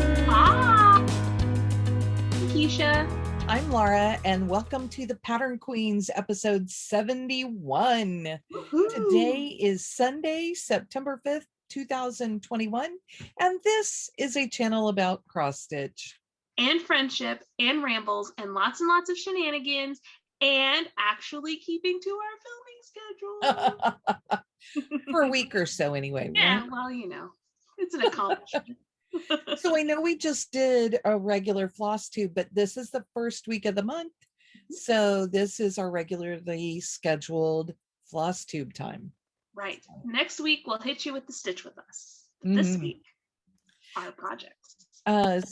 Hi, Keisha. I'm Laura, and welcome to the Pattern Queens episode 71. Woohoo. Today is Sunday, September 5th, 2021, and this is a channel about cross stitch. And friendship and rambles and lots of shenanigans and actually keeping to our filming schedule. For a week or so anyway. Yeah, Right? well, it's an accomplishment. So I know we just did a regular Flosstube, but this is the first week of the month. So this is our regularly scheduled Flosstube time. Right. Next week, we'll hit you with the Stitch with Us. This week, our projects.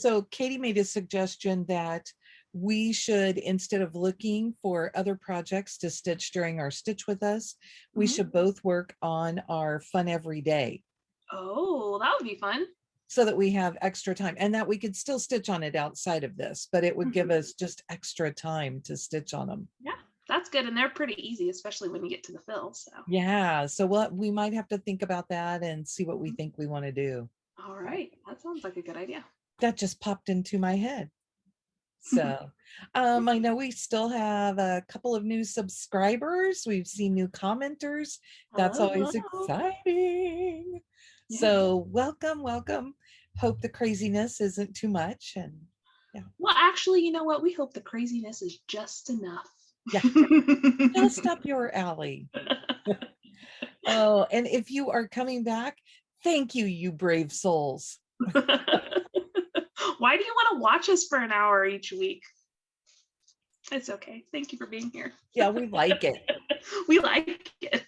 So Katie made a suggestion that we should, instead of looking for other projects to stitch during our Stitch with Us, we should both work on our Fun Every Day. Oh, that would be fun. So that we have extra time, and that we could still stitch on it outside of this, but it would give us just extra time to stitch on them. Yeah, that's good. And they're pretty easy, especially when you get to the fill. So yeah, so we might have to think about that and see what we think we want to do. All right, that sounds like a good idea. That just popped into my head. So I know we still have a couple of new subscribers. We've seen new commenters. That's always exciting. Yeah. So welcome. Hope the craziness isn't too much. And yeah. Well, actually, you know what? We hope the craziness is just enough. Yeah. Just up your alley. Oh, and if you are coming back, thank you, you brave souls. Why do you want to watch us for an hour each week? It's okay. Thank you for being here. Yeah, we like it. We like it.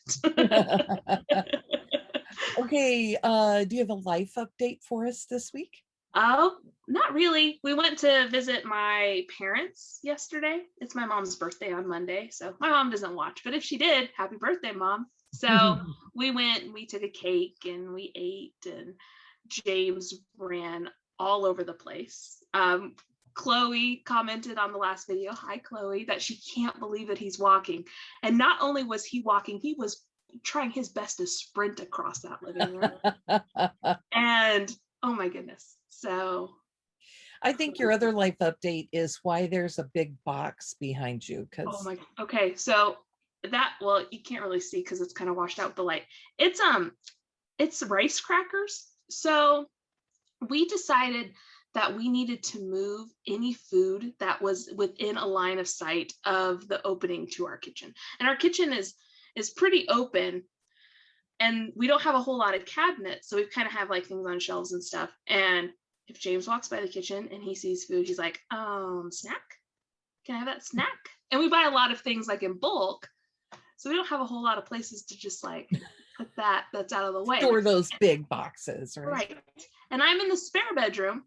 Okay, do you have a life update for us this week? Oh, not really. We went to visit my parents yesterday. It's my mom's birthday on Monday, so my mom doesn't watch, but if she did, happy birthday, Mom. So we went and we took a cake and we ate, and James ran all over the place. Chloe commented on the last video, hi Chloe, that she can't believe that he's walking. And not only was he walking, he was trying his best to sprint across that living room. And oh my goodness. So I think your other life update is why there's a big box behind you. Oh my, okay. So that, well, you can't really see because it's kind of washed out with the light. It's rice crackers. So we decided that we needed to move any food that was within a line of sight of the opening to our kitchen. And our kitchen is pretty open, and we don't have a whole lot of cabinets. So we kind of have like things on shelves and stuff. And if James walks by the kitchen and he sees food, he's like, snack? Can I have that snack? And we buy a lot of things like in bulk. So we don't have a whole lot of places to just like put that's out of the way. Store those big boxes, right? Right. And I'm in the spare bedroom.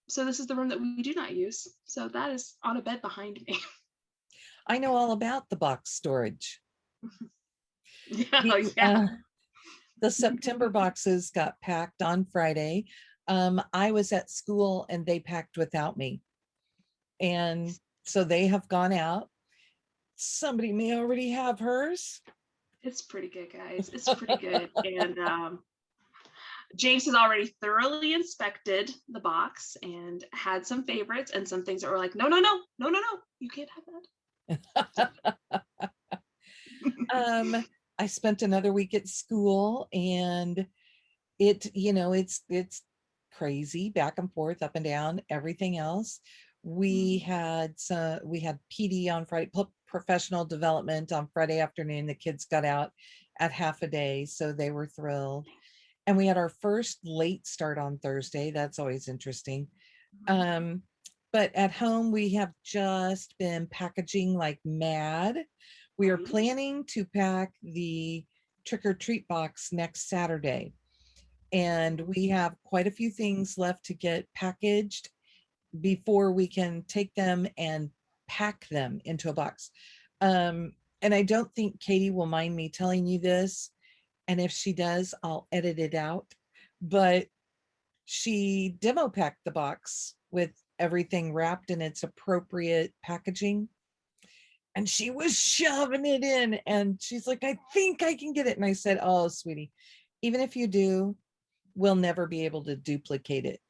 So this is the room that we do not use. So that is on a bed behind me. I know all about the box storage. Yeah. The September boxes got packed on Friday. I was at school and they packed without me. And so they have gone out. Somebody may already have hers. It's pretty good, guys. It's pretty good. And James has already thoroughly inspected the box and had some favorites and some things that were like, no, you can't have that. I spent another week at school, and it's crazy, back and forth, up and down, everything else. We had PD on Friday, professional development on Friday afternoon. The kids got out at half a day, so they were thrilled. And we had our first late start on Thursday. That's always interesting. But at home, we have just been packaging like mad. We are planning to pack the trick or treat box next Saturday. And we have quite a few things left to get packaged before we can take them and pack them into a box. And I don't think Katie will mind me telling you this. And if she does, I'll edit it out. But she demo packed the box with everything wrapped in its appropriate packaging. And she was shoving it in. And she's like, I think I can get it. And I said, oh, sweetie, even if you do, we'll never be able to duplicate it.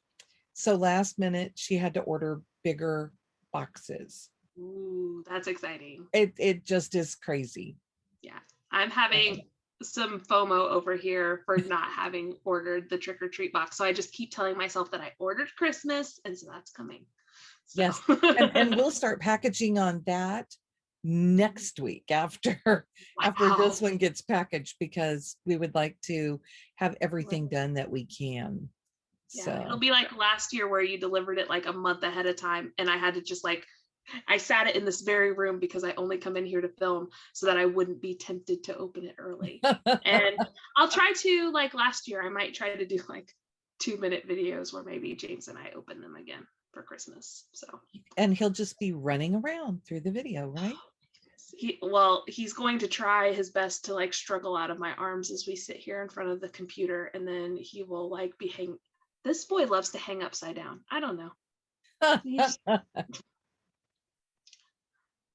So last minute, she had to order bigger boxes. Ooh, that's exciting. It just is crazy. Yeah, I'm having some FOMO over here for not having ordered the trick or treat box. So I just keep telling myself that I ordered Christmas, and so that's coming. So. Yes, and we'll start packaging on that next week after this one gets packaged, because we would like to have everything done that we can. Yeah, So it'll be like last year where you delivered it like a month ahead of time, and I had to just like, I sat it in this very room because I only come in here to film so that I wouldn't be tempted to open it early. And I'll try to, like last year, I might try to do like 2-minute videos where maybe James and I open them again for Christmas. So, and he'll just be running around through the video, right? He's going to try his best to like struggle out of my arms as we sit here in front of the computer, and then he will like be hanging. This boy loves to hang upside down. I don't know.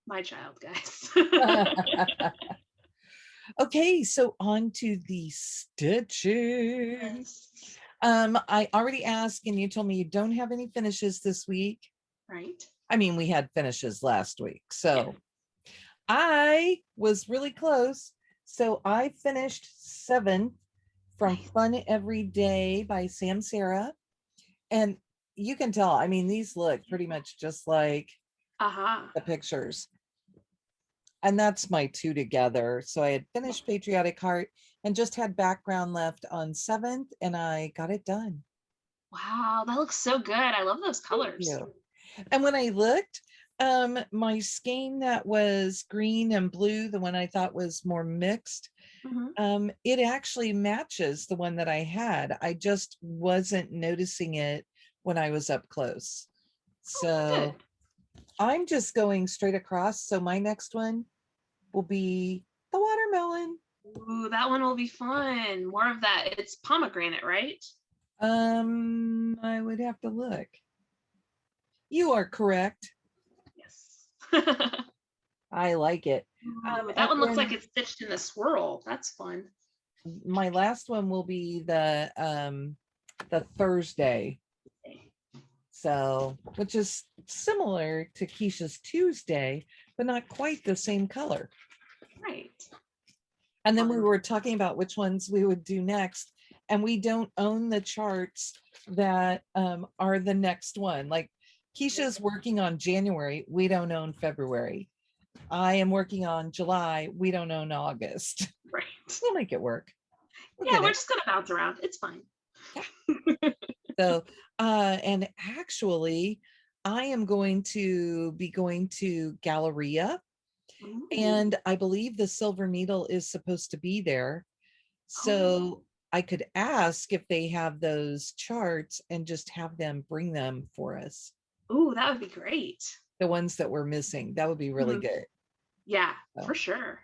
My child, guys. Okay, so on to the stitching. Yes. I already asked, and you told me you don't have any finishes this week. Right. I mean, we had finishes last week, so I was really close. So I finished 7th from Fun Every Day by SamSarah. And you can tell, I mean, these look pretty much just like the pictures. And that's my 2 together. So I had finished Patriotic Heart and just had background left on 7th, and I got it done. Wow, that looks so good. I love those colors. And when I looked, my skein that was green and blue, the one I thought was more mixed, it actually matches the one that I had. I just wasn't noticing it when I was up close. So I'm just going straight across. So my next one will be the watermelon. Ooh, that one will be fun. More of that. It's pomegranate, right? I would have to look. You are correct. Yes. I like it. That one looks like it's stitched in a swirl. That's fun. My last one will be the Thursday. So, which is similar to Keisha's Tuesday, but not quite the same color. Right. And then we were talking about which ones we would do next, and we don't own the charts that are the next one. Like Keisha's working on January, we don't own February. I am working on July, we don't own August. Right. We'll make it work. We're just gonna bounce around. It's fine. Yeah. So and actually I am going to be going to Galleria. Ooh. And I believe the silver needle is supposed to be there. So I could ask if they have those charts and just have them bring them for us. Ooh, that would be great. The ones that we're missing. That would be really good. Yeah, for sure.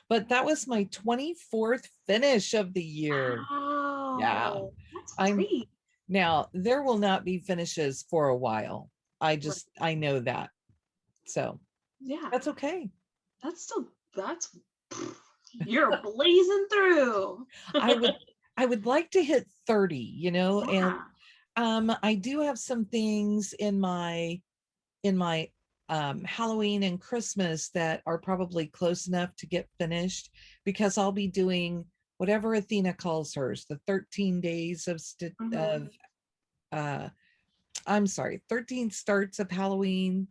But that was my 24th finish of the year. Wow. Yeah. That's great. Now there will not be finishes for a while. I know that. So yeah, that's okay. You're blazing through. I would like to hit 30, and I do have some things in my Halloween and Christmas that are probably close enough to get finished, because I'll be doing whatever Athena calls hers, the 13 days of 13 starts of Halloween,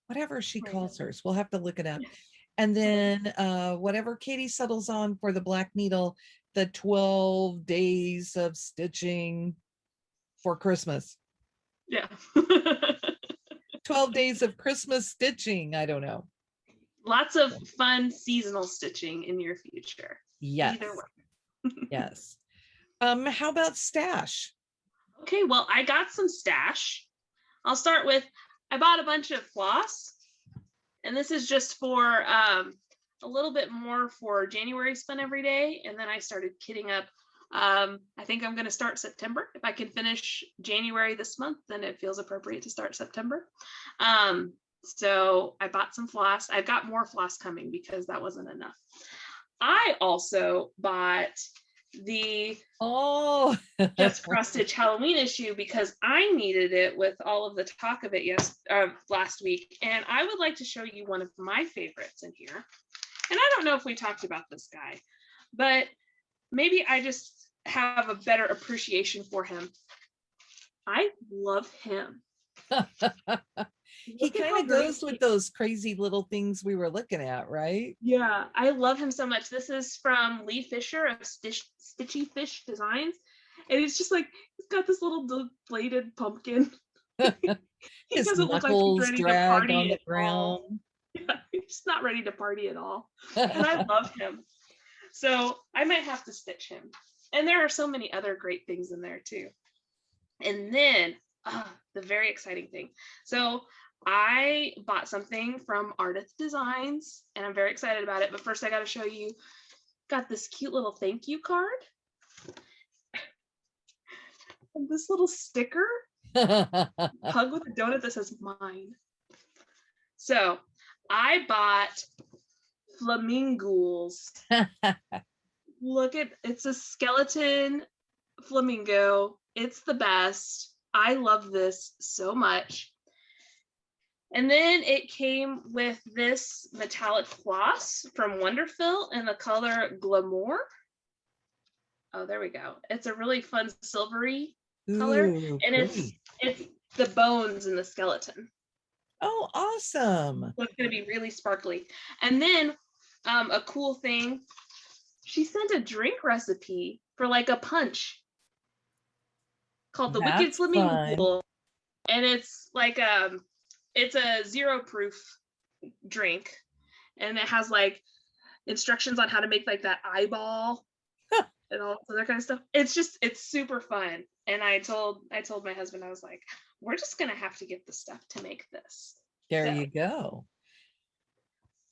whatever she calls hers. We'll have to look it up. And then whatever Katie settles on for the black needle, the 12 days of stitching for Christmas. Yeah. 12 days of Christmas stitching. I don't know. Lots of fun seasonal stitching in your future. Yes. Either way. Yes. How about stash? Okay, well, I got some stash. I'll start with, I bought a bunch of floss, and this is just for a little bit more for January's Fun Every Day, and then I started kitting up. I think I'm going to start September. If I can finish January this month, then it feels appropriate to start September. So I bought some floss. I've got more floss coming because that wasn't enough. I also bought the Oh, Just Cross Stitch Halloween issue because I needed it with all of the talk of it last week. And I would like to show you one of my favorites in here. And I don't know if we talked about this guy, but maybe I just have a better appreciation for him. I love him. he kind of goes with those crazy little things we were looking at, right? Yeah, I love him so much. This is from Lee Fisher of Stitchy Fish Designs. And it's just like, he's got this little deflated pumpkin. He His doesn't look like he's ready to dragged on party the at ground. all. Yeah, he's not ready to party at all. And I love him. So I might have to stitch him. And there are so many other great things in there too. And then the very exciting thing. So I bought something from Artist Designs and I'm very excited about it. But first I got to show you, got this cute little thank you card. And this little sticker, hug with a donut that says mine. So I bought flamingos. Look at, it's a skeleton flamingo. It's the best. I love this so much. And then it came with this metallic floss from Wonderfill in the color Glamour. Oh, there we go. It's a really fun silvery color. Ooh, And it's the bones in the skeleton. Oh, awesome. So it's going to be really sparkly. And then a cool thing, she sent a drink recipe for like a punch called the Wicked Flamingo. And it's like it's a 0 proof drink. And it has like instructions on how to make like that eyeball and all that kind of stuff. It's super fun. And I told my husband, I was like, we're just gonna have to get the stuff to make this. There you go.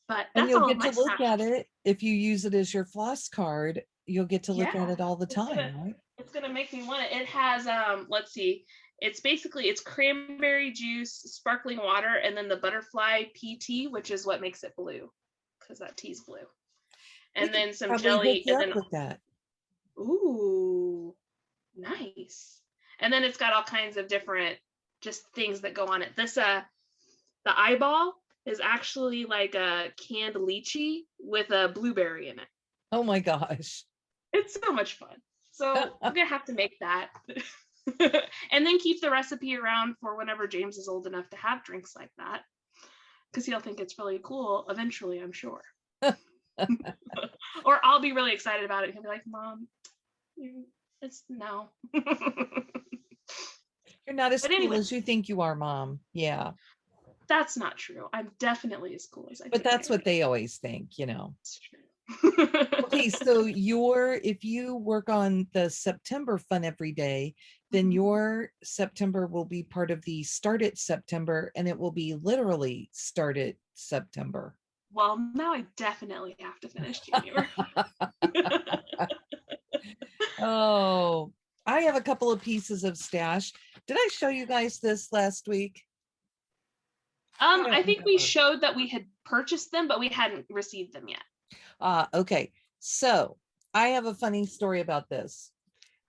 But and that's you'll all get to look at it if you use it as your floss card. You'll get to look at it all the time, right? It's gonna make me want it. It has let's see, it's basically it's cranberry juice, sparkling water, and then the butterfly pea tea, which is what makes it blue, because that tea's blue. And then some jelly, and then with that. Ooh, nice. And then it's got all kinds of different just things that go on it. This the eyeball is actually like a canned lychee with a blueberry in it. Oh my gosh. It's so much fun. So I'm gonna have to make that. And then keep the recipe around for whenever James is old enough to have drinks like that, because he'll think it's really cool eventually, I'm sure. Or I'll be really excited about it and he'll be like, Mom, it's no. You're not as cool as you think you are, Mom. Yeah. That's not true. I'm definitely as cool as I think. But that's what they always think, you know. It's true. Okay, so if you work on the September Fun Every Day, then your September will be part of the Start It September, and it will be literally Start It September. Well, now I definitely have to finish January. Oh, I have a couple of pieces of stash. Did I show you guys this last week? I think we showed that we had purchased them, but we hadn't received them yet. Okay, so I have a funny story about this.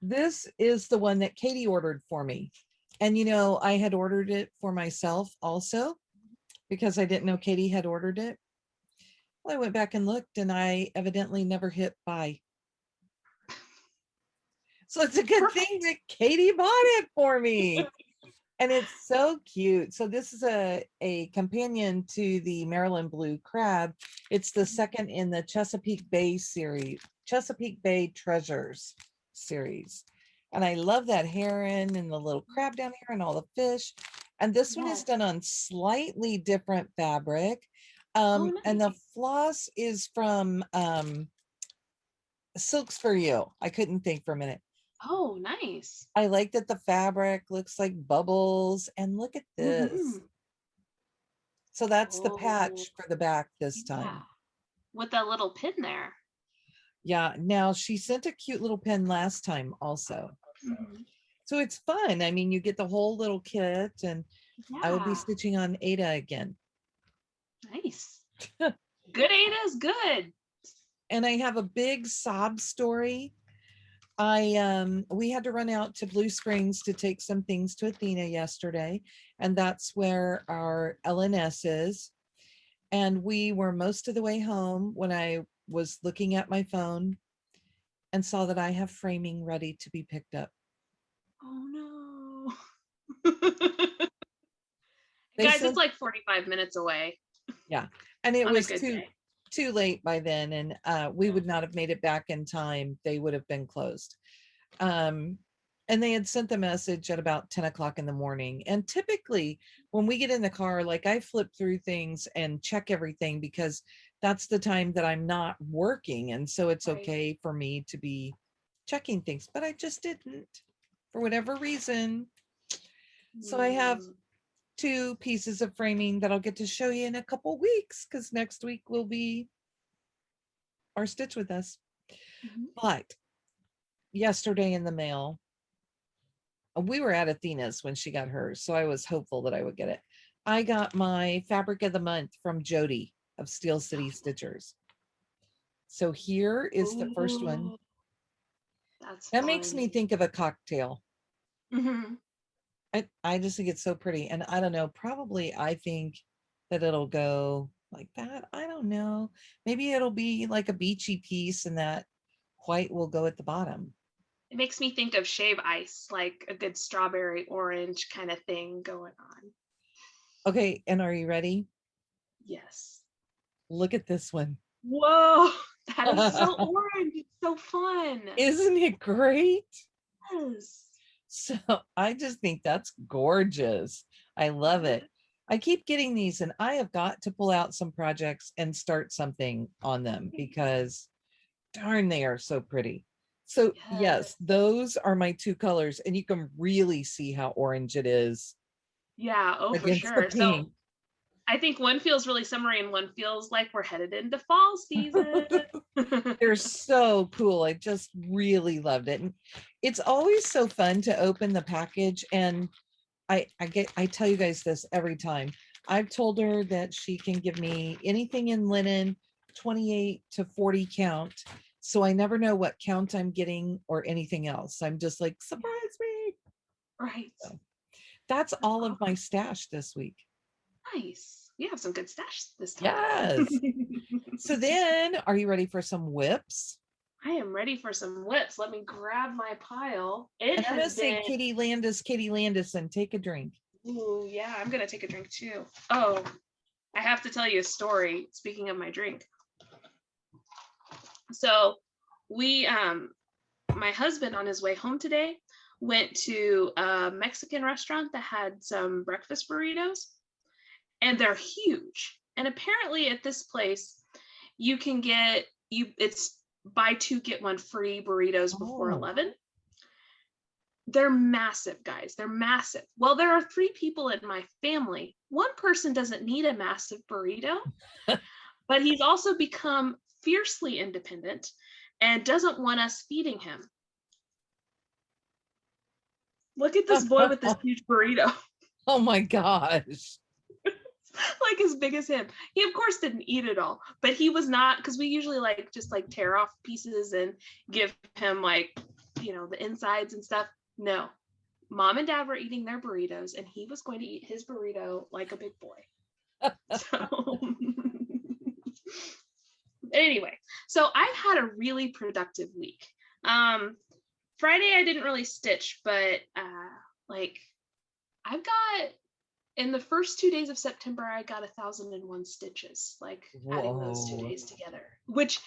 This is the one that Katie ordered for me. And you know, I had ordered it for myself also because I didn't know Katie had ordered it. Well, I went back and looked and I evidently never hit buy. So it's a good thing that Katie bought it for me. And it's so cute. So this is a companion to the Maryland Blue Crab. It's the second in the Chesapeake Bay series, Chesapeake Bay Treasures series. And I love that heron and the little crab down here and all the fish. And this one is done on slightly different fabric. Nice. And the floss is from Silks for You. I couldn't think for a minute. Oh, nice. I like that the fabric looks like bubbles, and look at this. So that's the patch for the back this time. With that little pin there. Yeah, now she sent a cute little pin last time also. So it's fun. I mean, you get the whole little kit, and I will be stitching on Ada again. Nice. Good Ada's good. And I have a big sob story we had to run out to Blue Springs to take some things to Athena yesterday, and that's where our LNS is. And we were most of the way home when I was looking at my phone and saw that I have framing ready to be picked up. Oh no. They Guys, it's sent, like 45 minutes away yeah, and it on a was good day. too late by then, and we would not have made it back in time. They would have been closed. And they had sent the message at about 10 o'clock in the morning. And typically when we get in the car, like I flip through things and check everything because that's the time that I'm not working. And so it's Right. okay for me to be checking things, but I just didn't for whatever reason. So I have 2 pieces of framing that I'll get to show you in a couple weeks because next week will be our Stitch with Us. Mhm. But yesterday in the mail, we were at Athena's when she got hers, so I was hopeful that I would get it. I got my fabric of the month from Jody of Steel City Stitchers. So here is the first one. Ooh, that's That fun. makes me think of a cocktail. Mhm. I just think it's so pretty. And I don't know, probably I think that it'll go like that. I don't know. Maybe it'll be like a beachy piece and that white will go at the bottom. It makes me think of shave ice, like a good strawberry orange kind of thing going on. Okay, and are you ready? Yes. Look at this one. Whoa, that is so orange. It's so fun. Isn't it great? Yes. So I just think that's gorgeous. I love it. I keep getting these and I have got to pull out some projects and start something on them because darn, they are so pretty. So yes, Yes. those are my 2 colors and you can really see how orange it is Yeah, oh, for against the sure. So pink. I think one feels really summery and one feels like we're headed into fall season. They're so cool. I just really loved it. And it's always so fun to open the package and I tell you guys this every time. I've told her that she can give me anything in linen, 28 to 40 count. So I never know what count I'm getting or anything else. I'm just like, surprise me. Right. So that's That's all of my awesome. stash this week. Nice. We have some good stash this time. Yes. So then, are you ready for some whips? I am ready for some whips. Let me grab my pile. It And I'm going has to say been, Katie Landis, and take a drink. ooh, yeah, I'm gonna take a drink too. Oh, I have to tell you a story. Speaking of my drink. So we my husband on his way home today went to a Mexican restaurant that had some breakfast burritos, and they're huge. And apparently at this place, you can get it's buy 2 get 1 free burritos before Oh. 11. They're massive, guys. They're massive. Well, there are 3 people in my family. One person doesn't need a massive burrito, but he's also become fiercely independent and doesn't want us feeding him. Look at this boy with this huge burrito. Oh my gosh. Like as big as him. He of course didn't eat it all, but he was not, because we usually like just like tear off pieces and give him like, the insides and stuff. No, mom and dad were eating their burritos and he was going to eat his burrito like a big boy. So anyway, so I've had a really productive week. Friday I didn't really stitch, but like I've got, in the first 2 days of September, I got 1,001 stitches, like adding those 2 Whoa. days together, which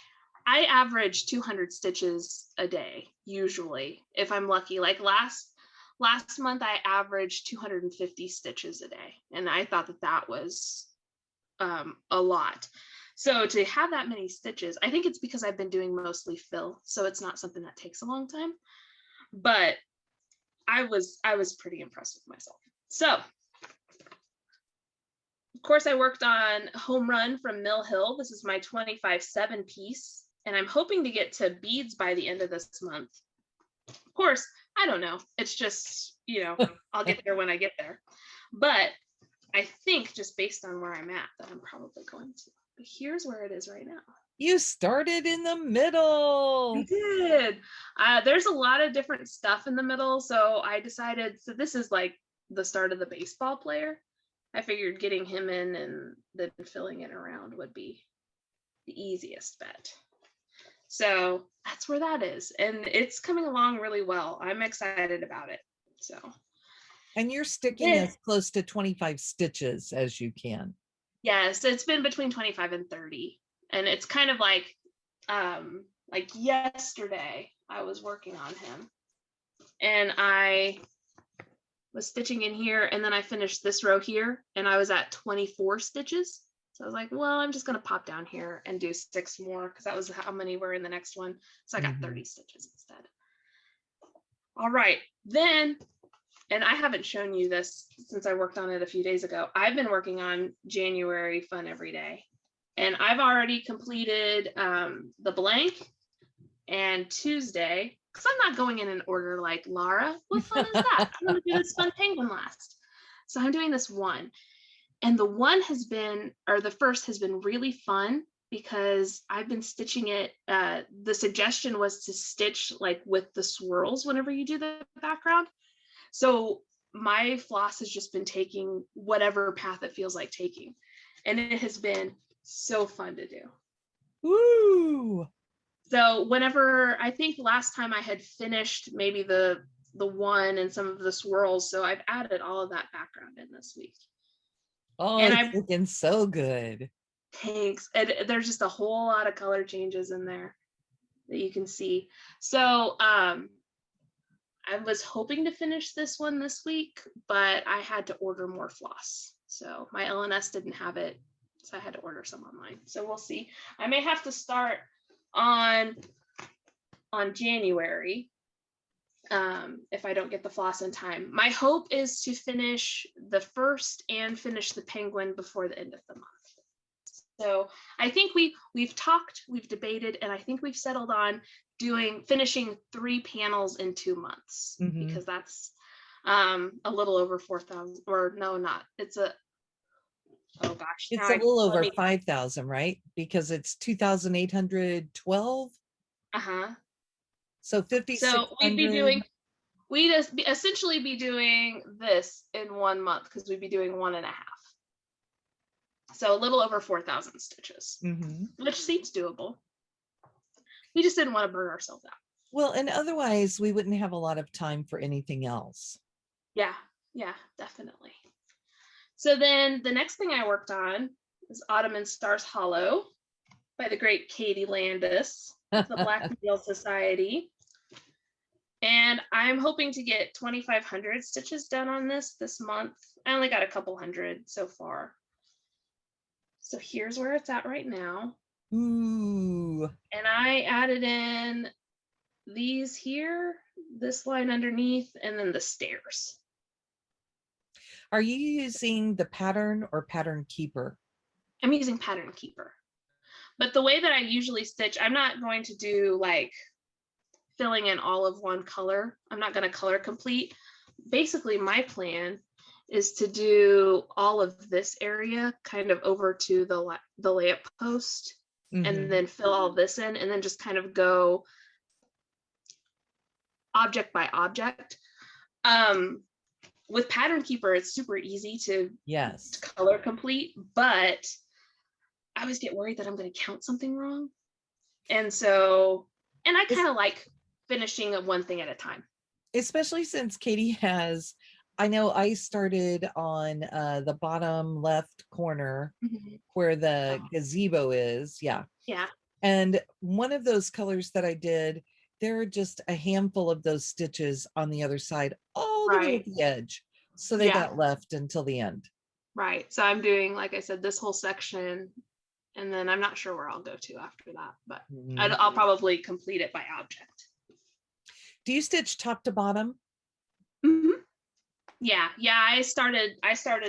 I average 200 stitches a day, usually, if I'm lucky. Like last month, I averaged 250 stitches a day. And I thought that was a lot. So to have that many stitches, I think it's because I've been doing mostly fill. So it's not something that takes a long time, but I was pretty impressed with myself. So of course, I worked on Home Run from Mill Hill. This is my 25/7 piece, and I'm hoping to get to beads by the end of this month. Of course, I don't know. It's just, I'll get there when I get there. But I think just based on where I'm at that I'm probably going to. But here's where it is right now. You started in the I middle. did. There's a lot of different stuff in the middle, so I decided, so this is like the start of the baseball player. I figured getting him in and then filling it around would be the easiest bet. So that's where that is. And it's coming along really well. I'm excited about it. So. And you're sticking Yeah. as close to 25 stitches as you can. Yes, it's been between 25 and 30. And it's kind of like yesterday I was working on him and I was stitching in here and then I finished this row here and I was at 24 stitches. So I was like, well, I'm just going to pop down here and do 6 more because that was how many were in the next one. So I got 30 stitches instead. All right, then, and I haven't shown you this since I worked on it a few days ago. I've been working on January Fun Every Day. And I've already completed the blank and Tuesday, because I'm not going in an order like Lara. What fun is that? I'm going to do this fun penguin last. So I'm doing this one. And the first has been really fun because I've been stitching it. The suggestion was to stitch like with the swirls whenever you do the background. So my floss has just been taking whatever path it feels like taking. And it has been so fun to do. Woo! So whenever, I think last time I had finished maybe the one and some of the swirls, so I've added all of that background in this week. Oh, and it's looking so good. Thanks. And there's just a whole lot of color changes in there that you can see. So I was hoping to finish this one this week, but I had to order more floss. So my LNS didn't have it. So I had to order some online. So we'll see. I may have to start on January if I don't get the floss in time. My hope is to finish the first and finish the penguin before the end of the month. So I think we've talked, we've debated, and I think we've settled on finishing 3 panels in 2 months because that's a little over 4,000, or no, not. It's a It's a little over 5,000, right? Because it's 2,812. So 5,600. So we'd essentially be doing this in 1 month because we'd be doing 1.5. So a little over 4,000 stitches, which seems doable. We just didn't want to burn ourselves out. Well, and otherwise we wouldn't have a lot of time for anything else. Yeah, definitely. So then the next thing I worked on is Ottoman Stars Hollow by the great Katie Landis of the Black Needle Society. And I'm hoping to get 2,500 stitches done on this month. I only got a couple hundred so far. So here's where it's at right now. Ooh. And I added in these here, this line underneath, and then the stairs. Are you using the pattern or pattern keeper? I'm using pattern keeper. But the way that I usually stitch, I'm not going to do like filling in all of one color. I'm not going to color complete. Basically, my plan is to do all of this area kind of over to the lamp post and then fill all this in and then just kind of go object by object. With pattern keeper, it's super easy to color complete, but I always get worried that I'm going to count something wrong. And I kind of like finishing one thing at a time. Especially since Katie has, I know I started on the bottom left corner where the gazebo is. Yeah. And one of those colors that I did, there are just a handful of those stitches on the other side, all the way to the edge. So they got left until the end. Right. So I'm doing, like I said, this whole section, and then I'm not sure where I'll go to after that, but I'll probably complete it by object. Do you stitch top to bottom? Yeah. I started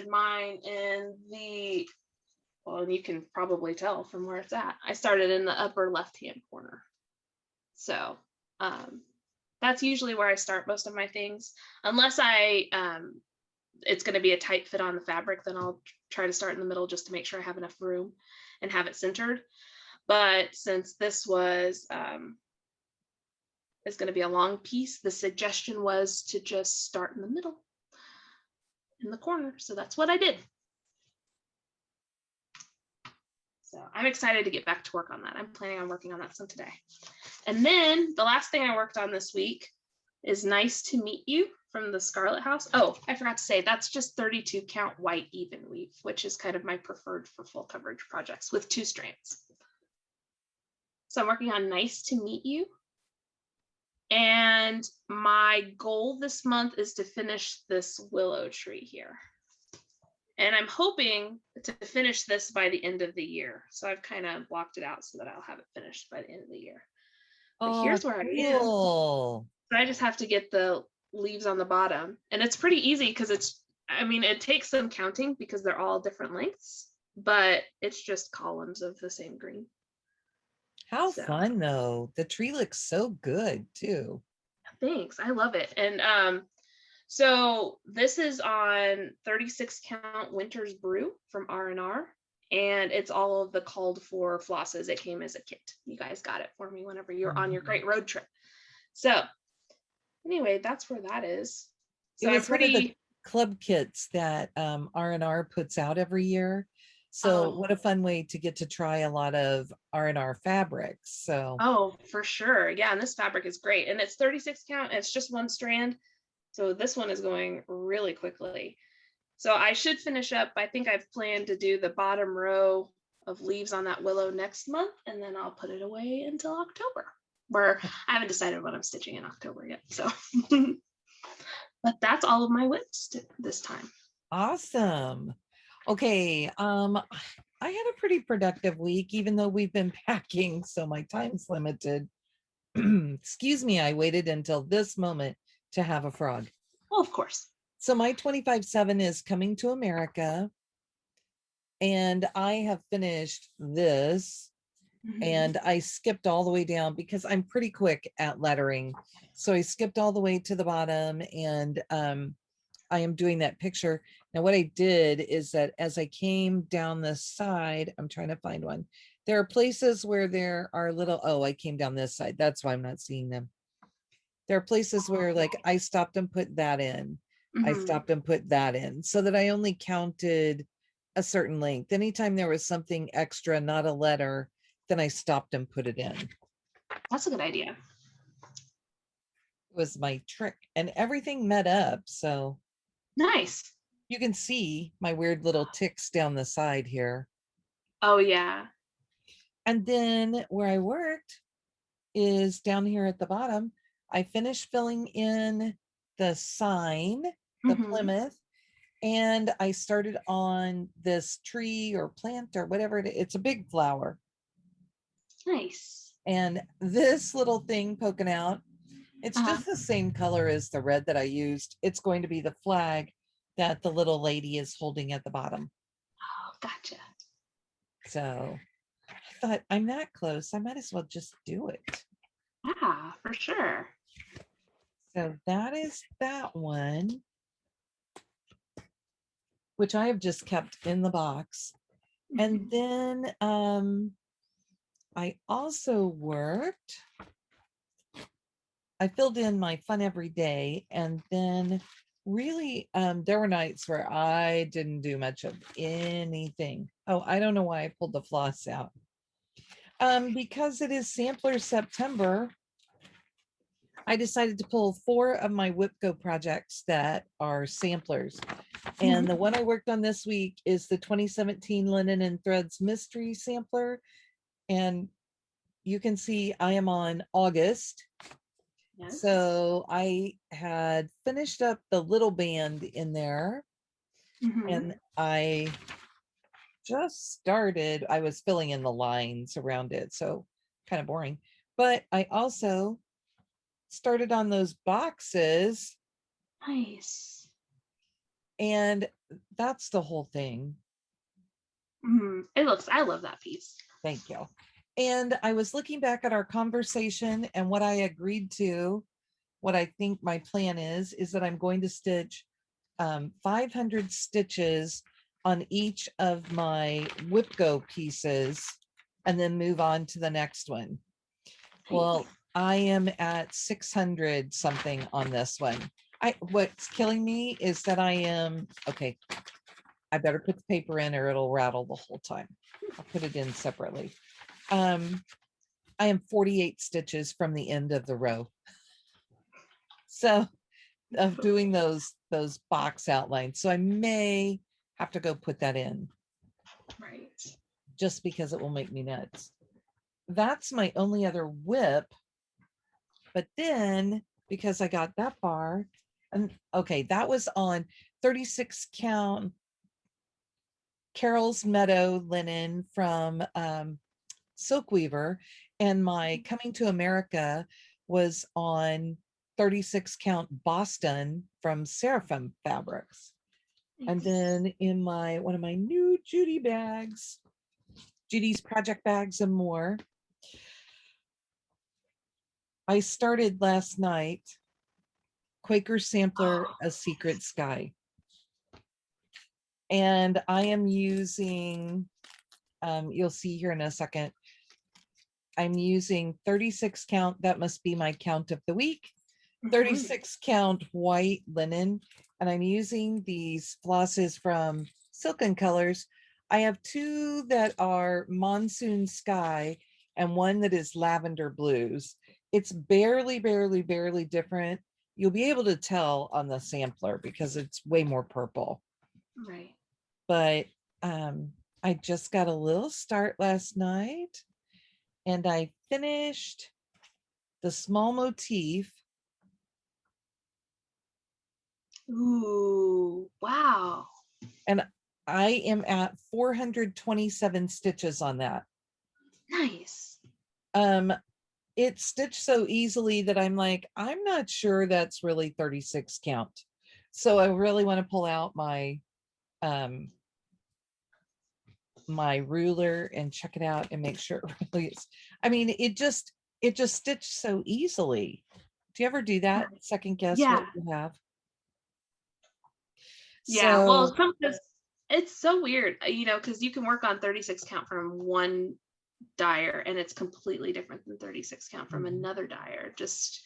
mine in the, well, and you can probably tell from where it's at. I started in the upper left-hand corner. So that's usually where I start most of my things. Unless it's going to be a tight fit on the fabric, then I'll try to start in the middle just to make sure I have enough room and have it centered. But since this was is going to be a long piece, the suggestion was to just start in the middle, in the corner. So that's what I did. So I'm excited to get back to work on that. I'm planning on working on that some today. And then the last thing I worked on this week is Nice to Meet You from the Scarlett House. Oh, I forgot to say, that's just 32 count white even weave, which is kind of my preferred for full coverage projects with 2 strands. So I'm working on Nice to Meet You. And my goal this month is to finish this willow tree here. And I'm hoping to finish this by the end of the year. So I've kind of blocked it out so that I'll have it finished by the end of the year. But here's where I am. So I just have to get the leaves on the bottom. And it's pretty easy because it takes some counting because they're all different lengths, but it's just columns of the same green. How fun though. The tree looks so good too. Thanks. I love it. And so this is on 36 count Winter Brew from R&R, and it's all of the called for flosses. It came as a kit. You guys got it for me whenever you're on your great road trip. So anyway, that's where that is. So it's one of the club kits that R&R puts out every year. So what a fun way to get to try a lot of R&R fabrics. So for sure. Yeah, and this fabric is great. And it's 36 count. It's just 1 strand. So this one is going really quickly. So I should finish up. I think I've planned to do the bottom row of leaves on that willow next month, and then I'll put it away until October, where I haven't decided what I'm stitching in October yet. So, but that's all of my whips this time. Awesome. Okay. I had a pretty productive week, even though we've been packing, so my time's limited. Excuse me, I waited until this moment to have a frog. Well, of course. So my 25/7 is coming to America, and I have finished this, and I skipped all the way down because I'm pretty quick at lettering. So I skipped all the way to the bottom, and I am doing that picture. Now what I did is that as I came down the side, I'm trying to find one. There are places where there are little, I came down this side. That's why I'm not seeing them. There are places where like I stopped and put that in. I stopped and put that in so that I only counted a certain length. Anytime there was something extra, not a letter, then I stopped and put it in. That's a good idea. It was my trick, and everything met up. So nice. You can see my weird little ticks down the side here. Oh yeah. And then where I worked is down here at the bottom. I finished filling in the sign, the Plymouth, and I started on this tree or plant or whatever it is. It's a big flower. Nice. And this little thing poking out, it's just the same color as the red that I used. It's going to be the flag that the little lady is holding at the bottom. Oh, gotcha. So I thought, I'm that close, I might as well just do it. Yeah, for sure. So that is that one, which I have just kept in the box. And then I also worked, I filled in my fun every day, and then really there were nights where I didn't do much of anything. Oh, I don't know why I pulled the floss out. Because it is Sampler September, I decided to pull 4 of my WIPCO projects that are samplers. And the one I worked on this week is the 2017 Linen and Threads Mystery Sampler. And you can see I am on August. Yes. So I had finished up the little band in there. And I just started, I was filling in the lines around it. So kind of boring. But I also started on those boxes. Nice. And that's the whole thing. It looks, I love that piece. Thank you. And I was looking back at our conversation, and what I agreed to, what I think my plan is that I'm going to stitch 500 stitches on each of my WIPCO pieces and then move on to the next one. Well, I am at 600 something on this one. What's killing me is that okay, I better put the paper in or it'll rattle the whole time. I'll put it in separately. I am 48 stitches from the end of the row. So of doing those box outlines. So I may have to go put that in. Right. Just because it will make me nuts. That's my only other whip. But then because I got that far, and okay, that was on 36 count Carol's Meadow linen from Silkweaver, and my Coming to America was on 36 count Boston from Seraphim fabrics. And then in one of my new Judy's project bags and more, I started last night Quaker Sampler, A Secret Sky. And I am using, you'll see here in a second, I'm using 36 count, that must be my count of the week, 36 count white linen, and I'm using these flosses from Silken Colors. I have two that are Monsoon Sky and one that is Lavender Blues. It's barely different. You'll be able to tell on the sampler because it's way more purple. Right. But I just got a little start last night and I finished the small motif. Ooh, wow. And I am at 427 stitches on that. Nice. It stitched so easily that I'm like, I'm not sure that's really 36 count. So I really want to pull out my my ruler and check it out and make sure it really is. I mean, it just stitched so easily. Do you ever do that? Second guess what you have? Yeah, well, it's so weird, because you can work on 36 count from one dyer and it's completely different than 36 count from another dyer, just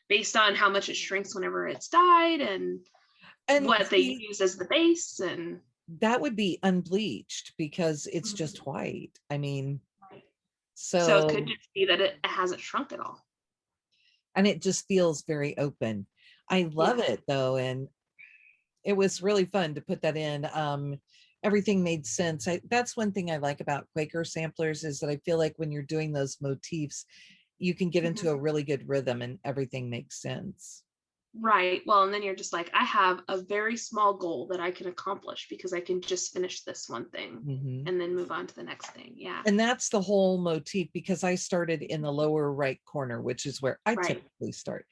based on how much it shrinks whenever it's dyed and what they use as the base. And that would be unbleached because it's just white. I mean, so it could just be that it hasn't shrunk at all. And it just feels very open. I love it though. And it was really fun to put that in. Everything made sense. That's one thing I like about Quaker samplers is that I feel like when you're doing those motifs, you can get into a really good rhythm and everything makes sense. Right. Well, and then you're just like, I have a very small goal that I can accomplish because I can just finish this one thing and then move on to the next thing. Yeah. And that's the whole motif because I started in the lower right corner, which is where I typically start.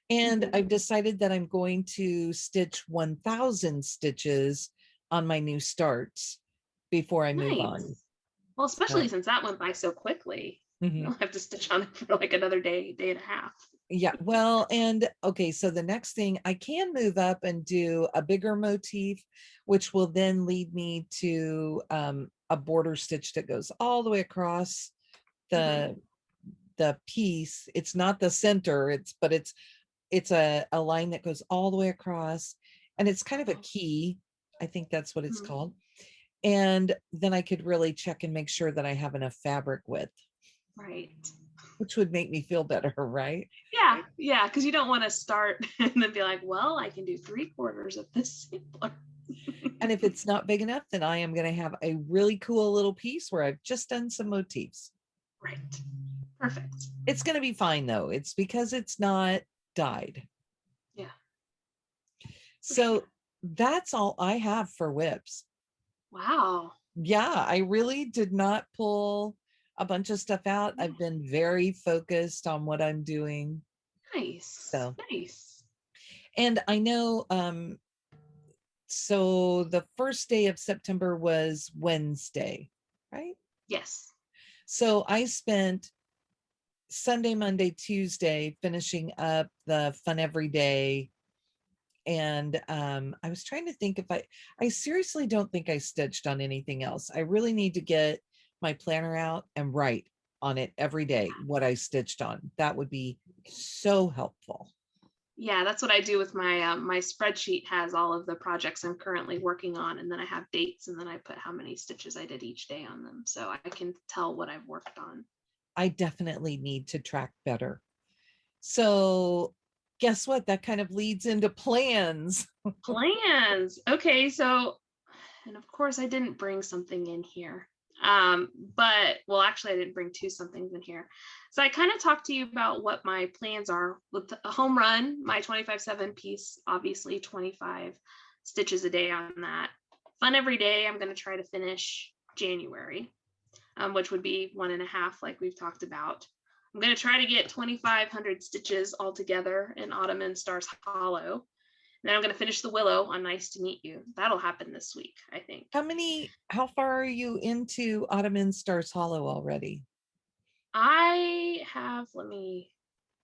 And I've decided that I'm going to stitch 1,000 stitches on my new starts before I move on. Well, especially since that went by so quickly. You don't have to stitch on it for like another day and a half. Yeah, well, and okay, so the next thing I can move up and do a bigger motif, which will then lead me to a border stitch that goes all the way across the piece. It's not the center, but it's a line that goes all the way across, and it's kind of a key. I think that's what it's called. And then I could really check and make sure that I have enough fabric width. Right. Which would make me feel better, right? Yeah, because you don't want to start and then be like, well, I can do 3/4 of this sampler. And if it's not big enough, then I am going to have a really cool little piece where I've just done some motifs. Right. Perfect. It's going to be fine though. It's because it's not dyed. Yeah. So that's all I have for whips. Wow. Yeah, I really did not pull a bunch of stuff out. I've been very focused on what I'm doing. Nice. So nice. And I know so the first day of September was Wednesday, right? Yes. So I spent Sunday, Monday, Tuesday finishing up the Fun Every Day. And I was trying to think if I seriously don't think I stitched on anything else. I really need to get my planner out and write on it every day what I stitched on. That would be so helpful. Yeah, that's what I do with my my spreadsheet has all of the projects I'm currently working on, and then I have dates, and then I put how many stitches I did each day on them, so I can tell what I've worked on. I definitely need to track better. So guess what? That kind of leads into plans. Plans. Okay, so, and of course I didn't bring something in here. But well, actually I didn't bring two somethings in here. So I kind of talked to you about what my plans are with a home run, my 25/7 piece, obviously 25 stitches a day on that. Fun every day, I'm going to try to finish January, which would be 1.5, like we've talked about. I'm going to try to get 2,500 stitches all together in Ottoman Stars Hollow. Then I'm going to finish the willow on Nice to Meet You. That'll happen this week, I think. How far are you into Ottoman Stars Hollow already? I have, let me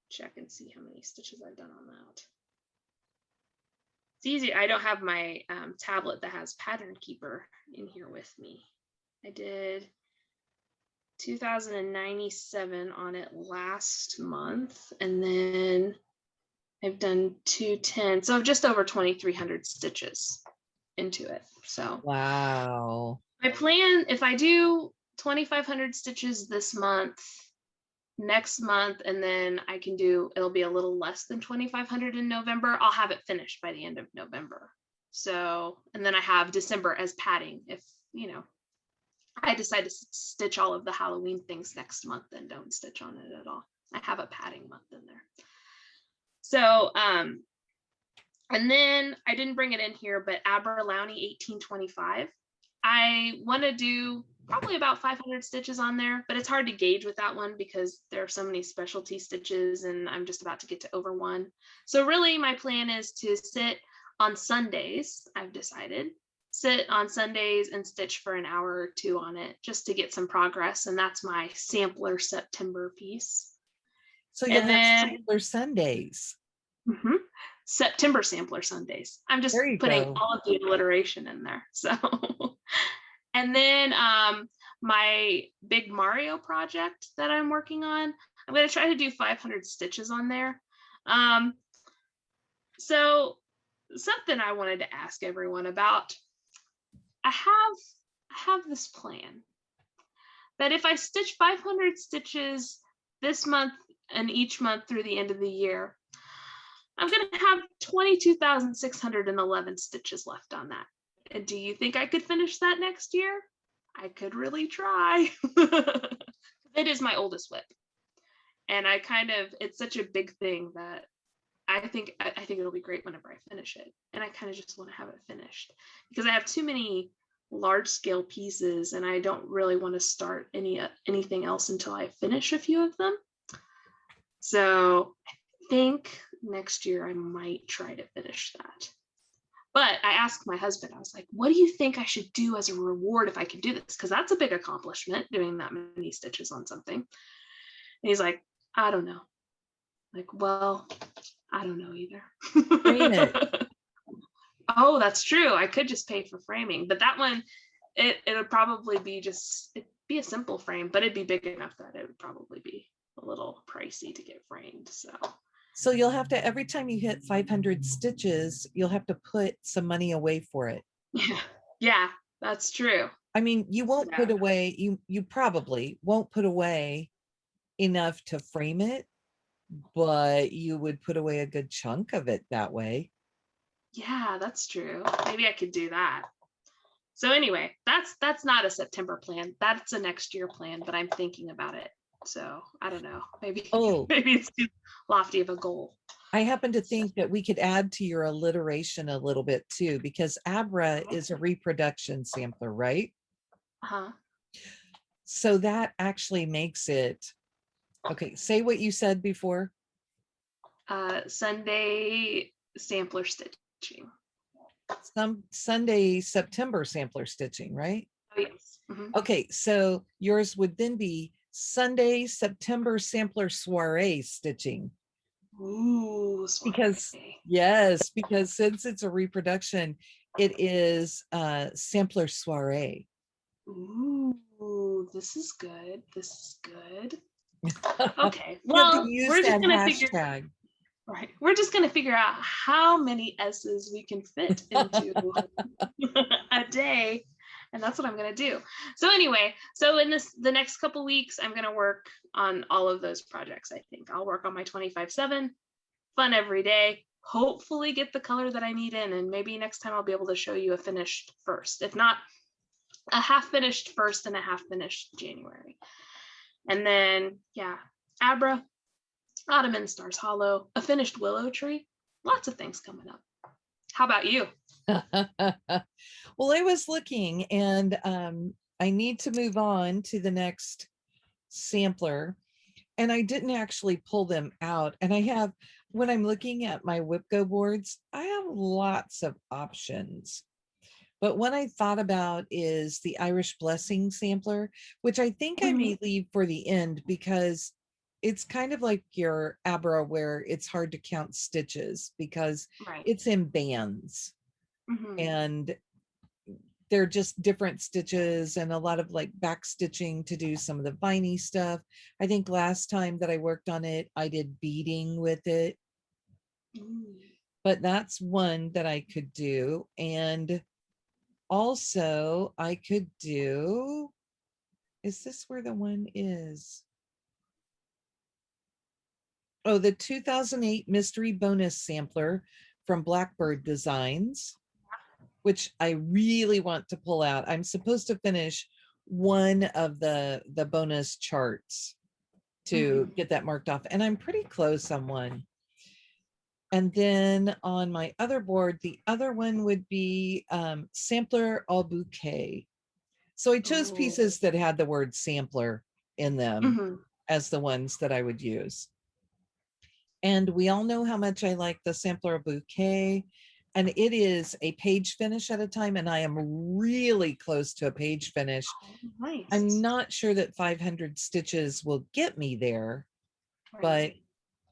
check and see how many stitches I've done on that. It's easy. I don't have my tablet that has Pattern Keeper in here with me. I did 2,097 on it last month, and then I've done 210, so just over 2,300 stitches into it. So Wow. my plan, if I do 2,500 stitches this month, next month, and then I can do, it'll be a little less than 2,500 in November, I'll have it finished by the end of November. So, and then I have December as padding. If, you know, I decide to stitch all of the Halloween things next month, then don't stitch on it at all. I have a padding month in there. So, and then I didn't bring it in here, but Aberlowney 1825. I want to do probably about 500 stitches on there, but it's hard to gauge with that one because there are so many specialty stitches and I'm just about to get to over one. So really my plan is to sit on Sundays, I've decided, sit on Sundays and stitch for an hour or two on it just to get some progress. And that's my sampler September piece. So you'll have sampler Sundays. September sampler Sundays. I'm just putting all of the alliteration in there. So, and then my big Mario project that I'm working on, I'm going to try to do 500 stitches on there. So something I wanted to ask everyone about, I have this plan that if I stitch 500 stitches this month and each month through the end of the year, I'm going to have 22,611 stitches left on that. And do you think I could finish that next year? I could really try. It is my oldest WIP. And I kind of, it's such a big thing that I think it'll be great whenever I finish it. And I kind of just want to have it finished because I have too many large scale pieces and I don't really want to start anything else until I finish a few of them. So I think next year I might try to finish that. But I asked my husband, I was like, what do you think I should do as a reward if I can do this? Because that's a big accomplishment, doing that many stitches on something. And he's like, I don't know. Like, well, I don't know either. Frame it. Oh, that's true. I could just pay for framing, but that one, it would probably be it'd be a simple frame, but it'd be big enough that it would probably be a little pricey to get framed. So you'll have to, every time you hit 500 stitches, you'll have to put some money away for it. Yeah, that's true. I mean, you won't put away, you probably won't put away enough to frame it, but you would put away a good chunk of it that way. Yeah, that's true. Maybe I could do that. So anyway, that's not a September plan. That's a next year plan, but I'm thinking about it. So I don't know, maybe it's too lofty of a goal. I happen to think that we could add to your alliteration a little bit too, because Abra is a reproduction sampler, right? So that actually makes it, okay, say what you said before. Sunday sampler stitching. Some Sunday September sampler stitching, right? Oh, yes. Okay, so yours would then be Sunday September sampler soiree stitching. Ooh, soiree. Because since it's a reproduction, it is sampler soiree. Ooh, Ooh, this is good. This is good. Okay. You have to Well, use we're just that gonna figure. hashtag. Right. We're just gonna figure out how many S's we can fit into a day, and that's what I'm gonna do. So anyway, so in the next couple weeks, I'm gonna work on all of those projects. I think I'll work on my 25/7, fun every day. Hopefully, get the color that I need in, and maybe next time I'll be able to show you a finished first. If not, a half finished first and a half finished January. And then, yeah, Abra, Ottoman, Stars Hollow, a finished willow tree. Lots of things coming up. How about you? Well, I was looking, and I need to move on to the next sampler, and I didn't actually pull them out. And I have, when I'm looking at my Whipco boards, I have lots of options. But one I thought about is the Irish Blessing sampler, which I think I may leave for the end because it's kind of like your Abra, where it's hard to count stitches because Right. it's in bands. And they're just different stitches and a lot of like back stitching to do some of the viney stuff. I think last time that I worked on it, I did beading with it. But that's one that I could do. And also I could do, is this where the one is? Oh, the 2008 Mystery Bonus Sampler from Blackbird Designs, which I really want to pull out. I'm supposed to finish one of the bonus charts to get that marked off, and I'm pretty close on one. And then on my other board, the other one would be Sampler au Bouquet. So I chose pieces that had the word sampler in them as the ones that I would use. And we all know how much I like the Sampler au Bouquet. And it is a page finish at a time, and I am really close to a page finish. Nice. I'm not sure that 500 stitches will get me there, but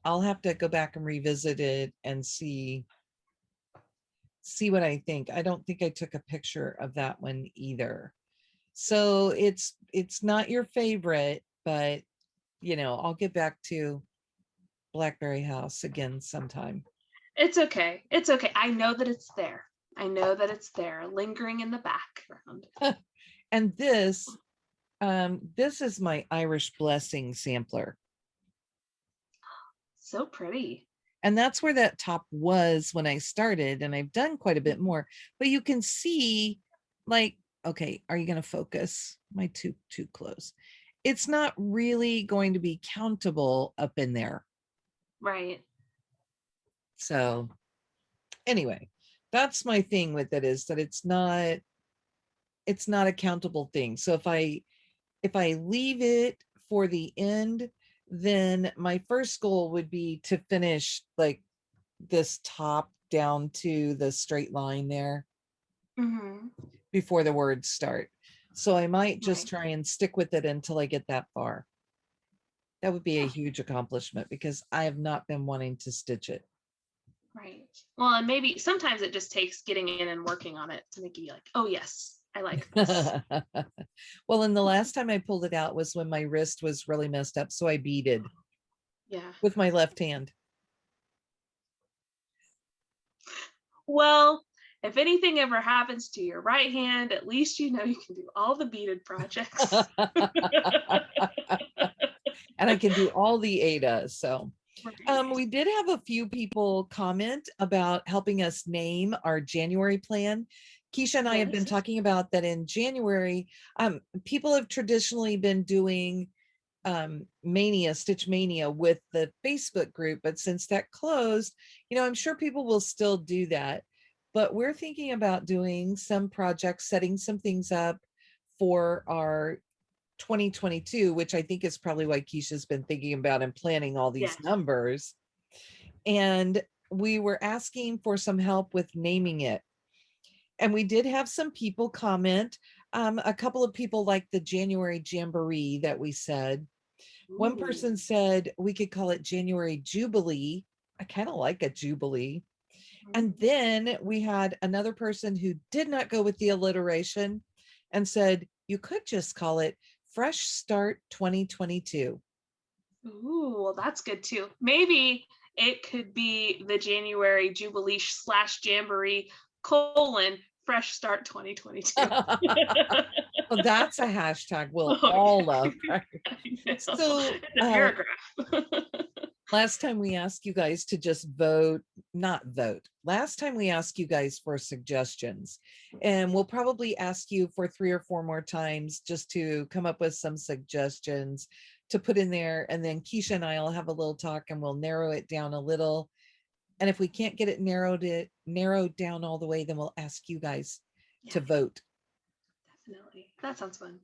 I'll have to go back and revisit it and see what I think. I don't think I took a picture of that one either. So it's not your favorite, but you know, I'll get back to Blackberry House again sometime. It's okay. It's okay. I know that it's there. I know that it's there, lingering in the background. And this is my Irish Blessing sampler. So pretty. And that's where that top was when I started, and I've done quite a bit more. But you can see, like, okay, are you going to focus? My too close. It's not really going to be countable up in there. Right. So anyway, that's my thing with it, is that it's not a countable thing. So if I leave it for the end, then my first goal would be to finish like this top down to the straight line there before the words start. So I might just try and stick with it until I get that far. That would be a huge accomplishment because I have not been wanting to stitch it. Right. Well, and maybe sometimes it just takes getting in and working on it to make you like, oh yes, I like this. Well, and the last time I pulled it out was when my wrist was really messed up, so I beaded. Yeah. With my left hand. Well, if anything ever happens to your right hand, at least you know you can do all the beaded projects. And I can do all the Ada. So we did have a few people comment about helping us name our January plan. Keisha and I have been talking about that in January. People have traditionally been doing Stitch Mania with the Facebook group, but since that closed, you know, I'm sure people will still do that. But we're thinking about doing some projects, setting some things up for our 2022, which I think is probably why Keisha's been thinking about and planning all these numbers. And we were asking for some help with naming it. And we did have some people comment. A couple of people like the January Jamboree that we said. One person said we could call it January Jubilee. I kind of like a Jubilee. And then we had another person who did not go with the alliteration and said you could just call it Fresh Start 2022. Ooh, well, that's good too. Maybe it could be the January Jubilee / Jamboree : Fresh Start 2022. Well, that's a hashtag we'll Oh, all love, right? I know. So It's a paragraph. last time we asked you guys to just vote, not vote. Last time we asked you guys for suggestions, and we'll probably ask you for 3 or 4 more times just to come up with some suggestions to put in there. And then Keisha and I will have a little talk and we'll narrow it down a little. And if we can't get it narrowed down all the way, then we'll ask you guys to vote. Definitely. That sounds fun.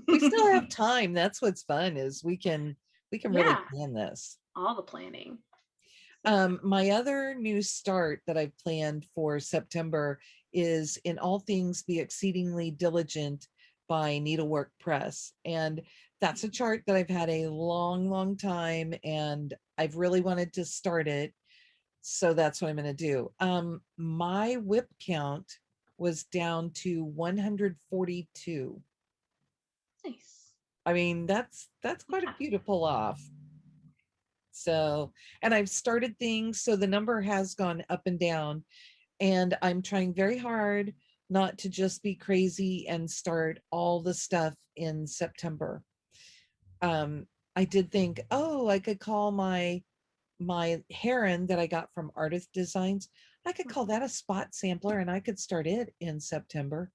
We still have time. That's what's fun, is we can really plan this. All the planning. My other new start that I've planned for September is In All Things Be Exceedingly Diligent by Needlework Press. And that's a chart that I've had a long time, and I've really wanted to start it. So that's what I'm going to do. My whip count was down to 142. Nice. I mean, that's quite a few to pull off. So, and I've started things, so the number has gone up and down, and I'm trying very hard not to just be crazy and start all the stuff in September. I did think, oh, I could call my heron that I got from Artist Designs. I could call that a spot sampler, and I could start it in September.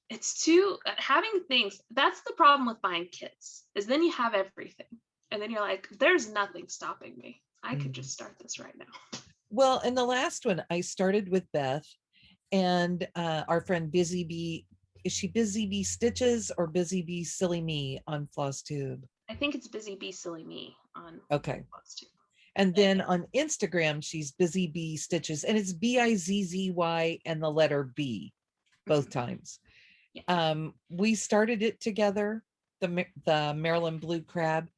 It's too having things. That's the problem with buying kits, is then you have everything, and then you're like, there's nothing stopping me. I could just start this right now. Well, in the last one, I started with Beth and our friend Busy Bee. Is she Busy Bee Stitches or Busy Bee Silly Me on Flosstube? I think it's Busy Bee Silly Me on Flosstube. And then on Instagram, she's Busy Bee Stitches, and it's Bizzy and the letter B both times. Yeah. We started it together, the Maryland Blue Crab,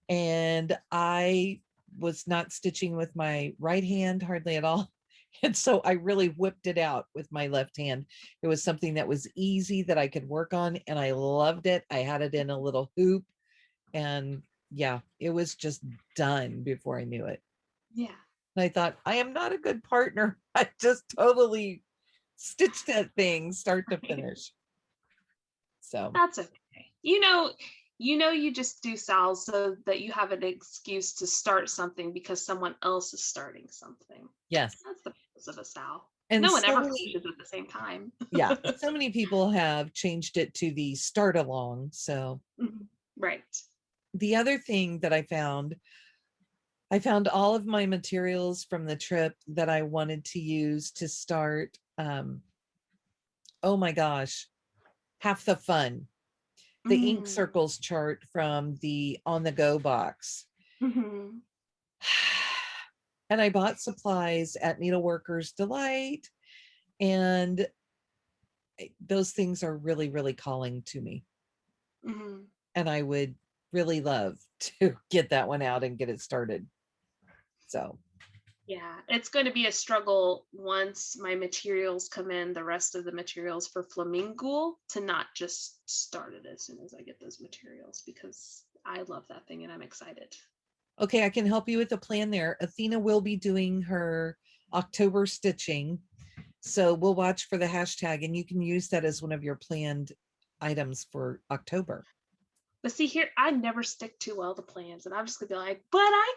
and I was not stitching with my right hand hardly at all. And so I really whipped it out with my left hand. It was something that was easy that I could work on, and I loved it. I had it in a little hoop, and yeah, it was just done before I knew it. Yeah. And I thought, I am not a good partner. I just totally stitched that thing start to finish. So that's okay. You just do Sal so that you have an excuse to start something because someone else is starting something. Yes. That's the purpose of a Sal. And no one ever finishes at the same time. Yeah. So many people have changed it to the start along. So right. The other thing that I found all of my materials from the trip that I wanted to use to start. Oh my gosh, half the fun. The ink circles chart from the On the Go box. And I bought supplies at Needleworkers Delight, and those things are really calling to me. And I would really love to get that one out and get it started. So yeah, it's going to be a struggle once my materials come in, the rest of the materials for Flamingo, to not just start it as soon as I get those materials, because I love that thing and I'm excited. Okay, I can help you with a plan there. Athena will be doing her October stitching, so we'll watch for the hashtag, and you can use that as one of your planned items for October. But see here, I never stick too well to plans, and I'm just gonna be like, but I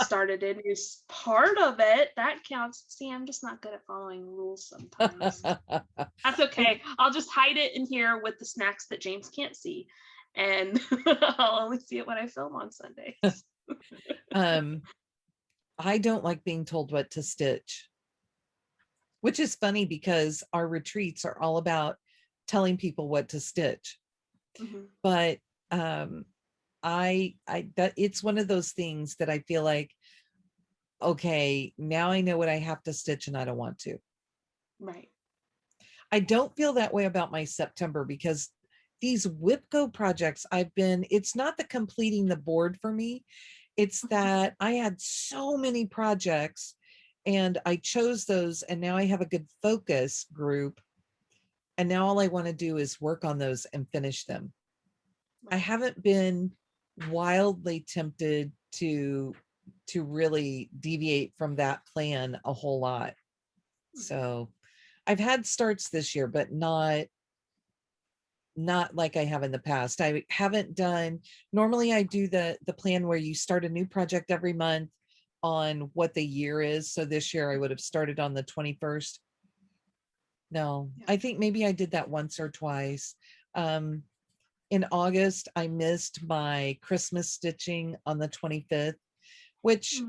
started it as part of it. That counts. See, I'm just not good at following rules sometimes. That's okay. I'll just hide it in here with the snacks that James can't see, and I'll only see it when I film on Sundays. I don't like being told what to stitch, which is funny because our retreats are all about telling people what to stitch. But it's one of those things that I feel like, okay, now I know what I have to stitch and I don't want to. Right. I don't feel that way about my September, because these WIPCO projects it's not the completing the board for me. It's that I had so many projects, And I chose those, and now I have a good focus group. And now all I want to do is work on those and finish them. I haven't been wildly tempted to really deviate from that plan a whole lot. So I've had starts this year, but not like I have in the past. I haven't done, normally I do the plan where you start a new project every month on what the year is. So this year I would have started on the 21st. No, I think maybe I did that once or twice. In August, I missed my Christmas stitching on the 25th, which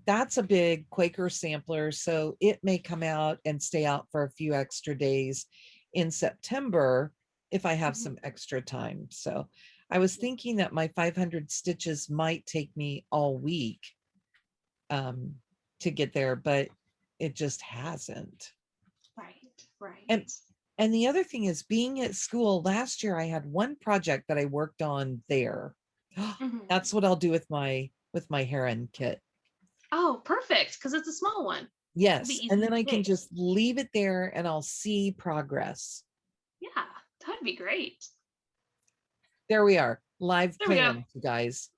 that's a big Quaker sampler. So it may come out and stay out for a few extra days in September if I have some extra time. So I was thinking that my 500 stitches might take me all week to get there, but it just hasn't. Right. And the other thing is, being at school last year, I had one project that I worked on there. That's what I'll do with my heron kit. Oh, perfect, because it's a small one. Yes, and then I can just leave it there and I'll see progress. Yeah, that'd be great. There we are, live plan, you guys.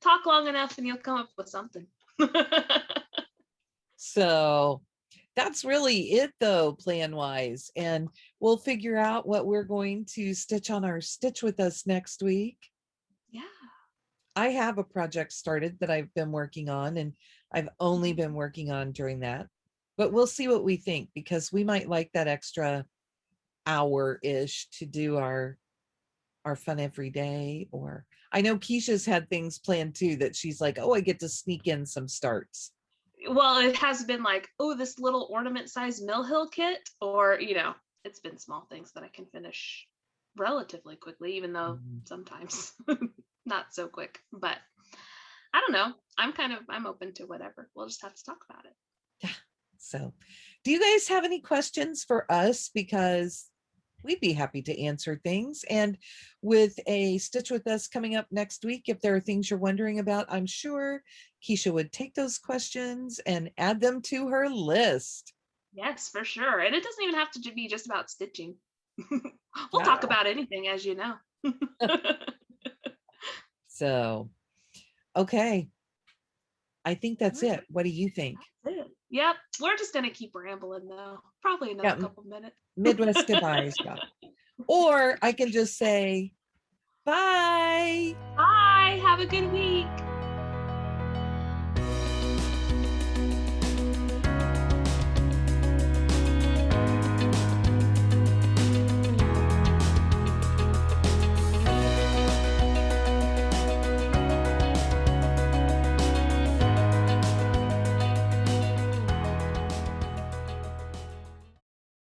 Talk long enough and you'll come up with something. So that's really it though, plan wise, and we'll figure out what we're going to stitch on our Stitch With Us next week. Yeah, I have a project started that I've been working on, and I've only been working on during that, but we'll see what we think, because we might like that extra hour-ish to do our fun every day. Or I know Keisha's had things planned too, that she's like, oh, I get to sneak in some starts. Well, it has been like, oh, this little ornament size Mill Hill kit, or it's been small things that I can finish relatively quickly, even though sometimes not so quick. But I don't know, I'm open to whatever. We'll just have to talk about it. Yeah. So do you guys have any questions for us? Because we'd be happy to answer things. And with a Stitch With Us coming up next week, if there are things you're wondering about, I'm sure Keisha would take those questions and add them to her list. Yes, for sure. And it doesn't even have to be just about stitching. We'll talk about anything, as you know. So, okay. I think that's it. What do you think? Yep. We're just going to keep rambling though. Probably another couple minutes. Midwest goodbyes. Yeah. Or I can just say, bye. Bye. Have a good week.